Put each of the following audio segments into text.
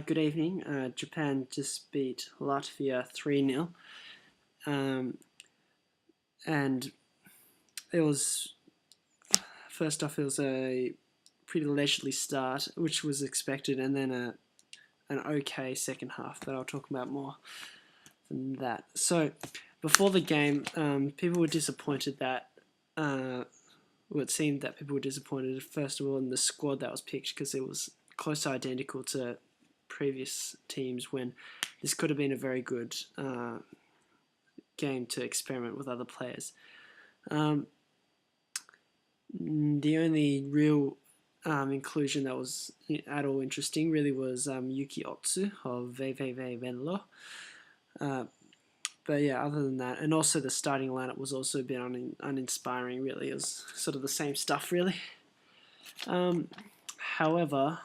Good evening. Japan just beat Latvia 3-0. And it was, first off, it was a pretty leisurely start, which was expected, and then an okay second half that I'll talk about more than that. So, before the game, people were disappointed that, it seemed that people were disappointed, first of all, in the squad that was picked, because it was close to identical to previous teams when this could have been a very good game to experiment with other players. The only real inclusion that was at all interesting really was Yuki Otsu of VVV Venlo. But yeah, other than that, and also the starting lineup was also a bit uninspiring, really. It was sort of the same stuff, really. However,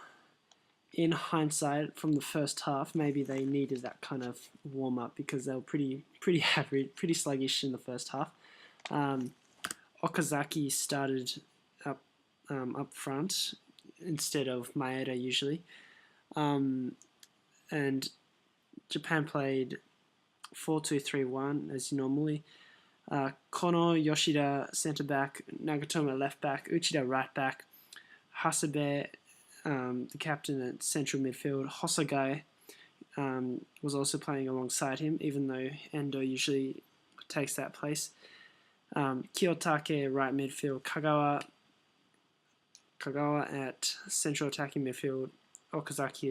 in hindsight, from the first half, maybe they needed that kind of warm-up because they were pretty average, pretty sluggish in the first half. Okazaki started up front instead of Maeda usually. And Japan played 4-2-3-1 as normally. Kono, Yoshida centre back, Nagatomo left back, Uchida right back, Hasebe, the captain at central midfield. Hosogai was also playing alongside him, even though Endo usually takes that place. Kiyotake right midfield, Kagawa at central attacking midfield, Kagawa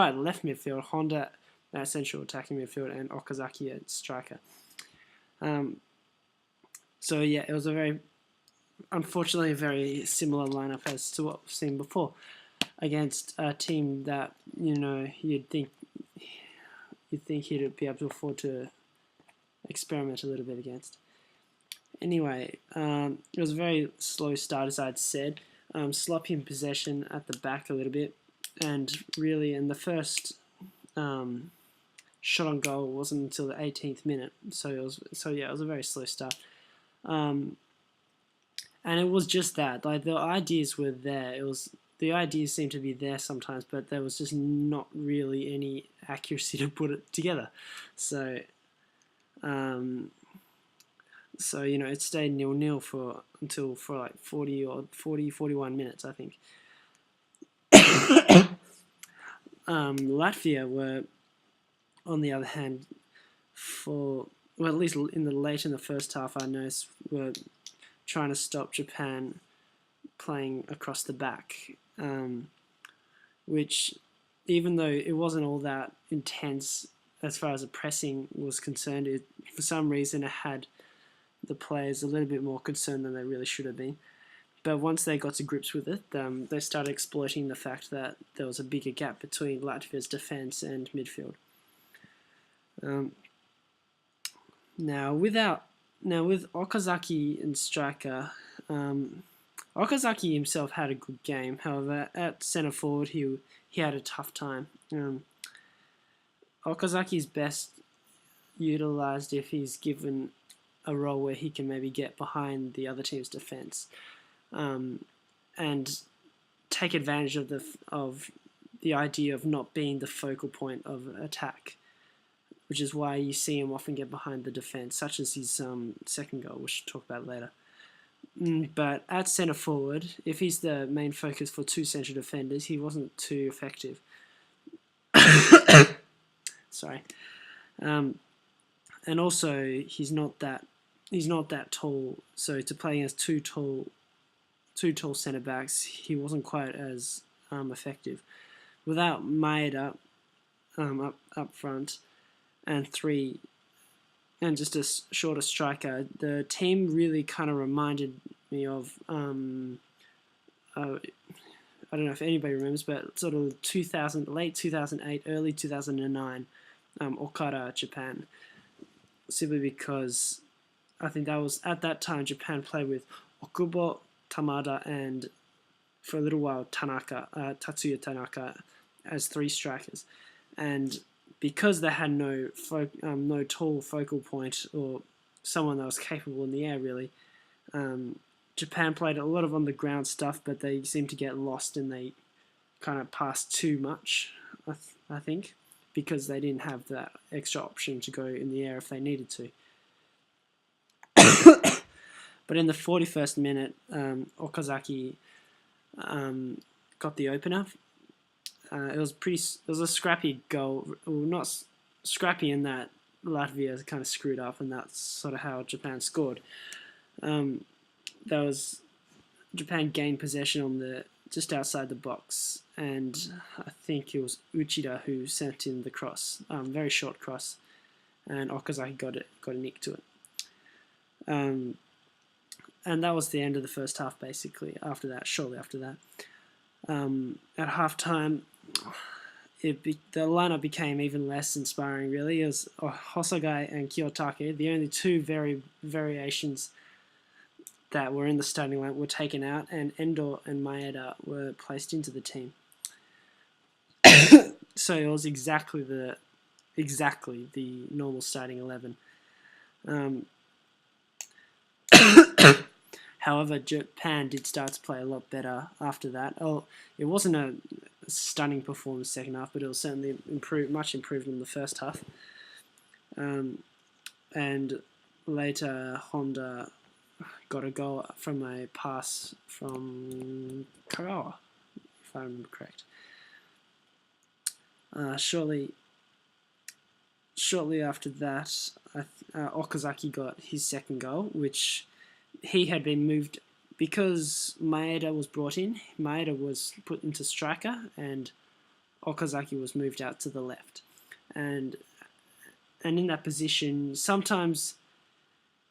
at left midfield, Honda at central attacking midfield, and Okazaki at striker. So yeah, it was unfortunately a very similar lineup as to what we've seen before, against a team that you'd think he'd be able to afford to experiment a little bit against. Anyway, it was a very slow start, as I'd said. Sloppy in possession at the back a little bit, and really in the first shot on goal wasn't until the 18th minute. So it was a very slow start. And it was just that, like, the ideas were there. The ideas seemed to be there sometimes, but there was just not really any accuracy to put it together. So, it stayed 0-0 until like 41 minutes, I think. Latvia were, on the other hand, at least late in the first half, I noticed, were trying to stop Japan playing across the back, which, even though it wasn't all that intense as far as the pressing was concerned, for some reason it had the players a little bit more concerned than they really should have been. But once they got to grips with it, they started exploiting the fact that there was a bigger gap between Latvia's defence and midfield. Now with Okazaki and striker, Okazaki himself had a good game. However, at centre forward, he had a tough time. Okazaki's best utilised if he's given a role where he can maybe get behind the other team's defence, and take advantage of the idea of not being the focal point of attack, which is why you see him often get behind the defence, such as his second goal, which we'll talk about later. But at centre forward, if he's the main focus for two central defenders, he wasn't too effective. Sorry. And also, he's not that tall, so to play against two tall centre backs, he wasn't quite as effective. Without Maeda up front and just a shorter striker, the team really kind of reminded me of I don't know if anybody remembers, but sort of late 2008, early 2009 Okada Japan, simply because I think that was, at that time, Japan played with Okubo, Tamada, and for a little while Tatsuya Tanaka as three strikers, and because they had no tall focal point or someone that was capable in the air really, Japan played a lot of on the ground stuff, but they seemed to get lost and they kind of passed too much, I think, because they didn't have that extra option to go in the air if they needed to. But in the 41st minute, Okazaki got the opener. It was a scrappy goal. Well, not scrappy in that Latvia kind of screwed up, and that's sort of how Japan scored. Japan gained possession on just outside the box, and I think it was Uchida who sent in the cross, very short cross, and Okazaki got a nick to it. And that was the end of the first half, basically. Shortly after that, at halftime, the lineup became even less inspiring. Really, it was Hosogai and Kiyotake, the only two variations that were in the starting line, were taken out, and Endo and Maeda were placed into the team. So it was exactly the normal starting 11. However, Japan did start to play a lot better after that. It wasn't a stunning performance second half, but it was certainly much improved in the first half. And later, Honda got a goal from a pass from Kagawa, if I remember correct. Shortly after that, Okazaki got his second goal, which he had been moved because Maeda was brought in. Maeda was put into striker, and Okazaki was moved out to the left. And in that position, sometimes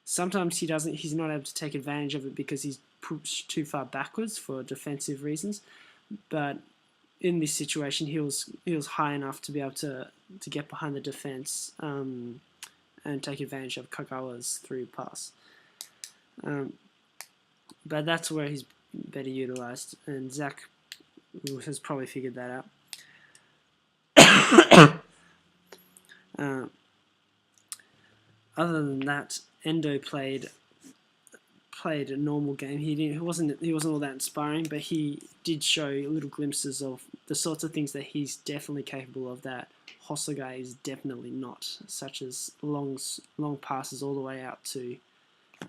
he's not able to take advantage of it because he's pushed too far backwards for defensive reasons. But in this situation, he was high enough to be able to get behind the defense and take advantage of Kagawa's through pass. But that's where he's better utilised, and Zach has probably figured that out. Other than that, Endo played a normal game. He wasn't all that inspiring, but he did show little glimpses of the sorts of things that he's definitely capable of that Hosogai is definitely not, such as long passes all the way out to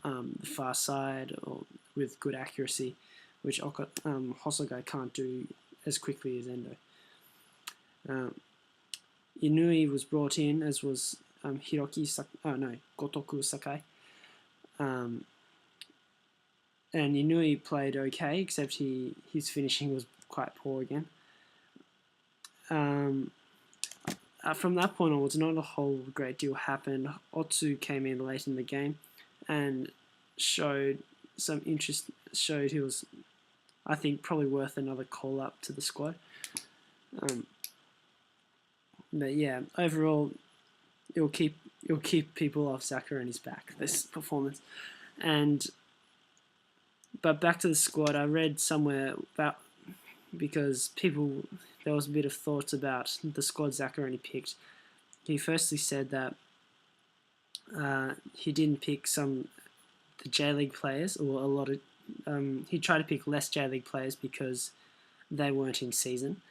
the far side or with good accuracy, which Hosogai can't do as quickly as Endo. Inui was brought in, as was Gotoku Sakai. And Inui played okay, except his finishing was quite poor again. From that point onwards, not a whole great deal happened. Otsu came in late in the game and showed some interest. Showed he was, I think, probably worth another call up to the squad. But yeah, overall, it'll keep people off Zakaroni's back, this performance. But back to the squad, I read somewhere about, because there was a bit of thoughts about the squad Zaccaroni picked. He firstly said that he didn't pick the J-League players, or a lot of, he tried to pick less J-League players because they weren't in season.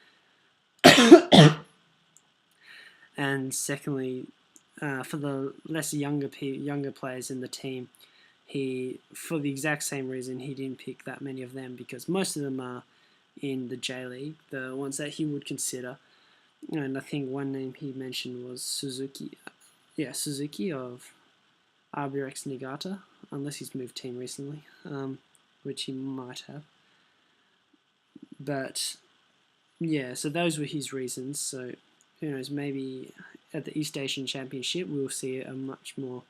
And secondly, for the less younger players in the team, for the exact same reason, he didn't pick that many of them, because most of them are in the J-League, the ones that he would consider. And I think one name he mentioned was Suzuki. Yeah, Suzuki of RBX Niigata, unless he's moved team recently, which he might have. But yeah, so those were his reasons. So who knows, maybe at the East Asian Championship we'll see a much more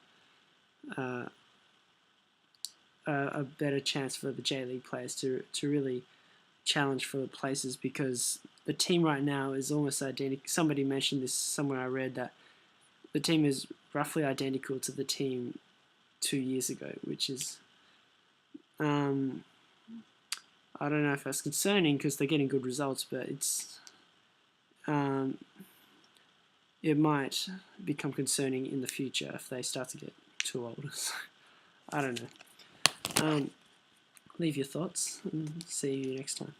a better chance for the J-League players to really challenge for places, because the team right now is almost identical. Somebody mentioned this somewhere, I read that the team is roughly identical to the team 2 years ago, which is I don't know if that's concerning, because they're getting good results, but it's it might become concerning in the future if they start to get too old. I don't know. leave your thoughts and see you next time.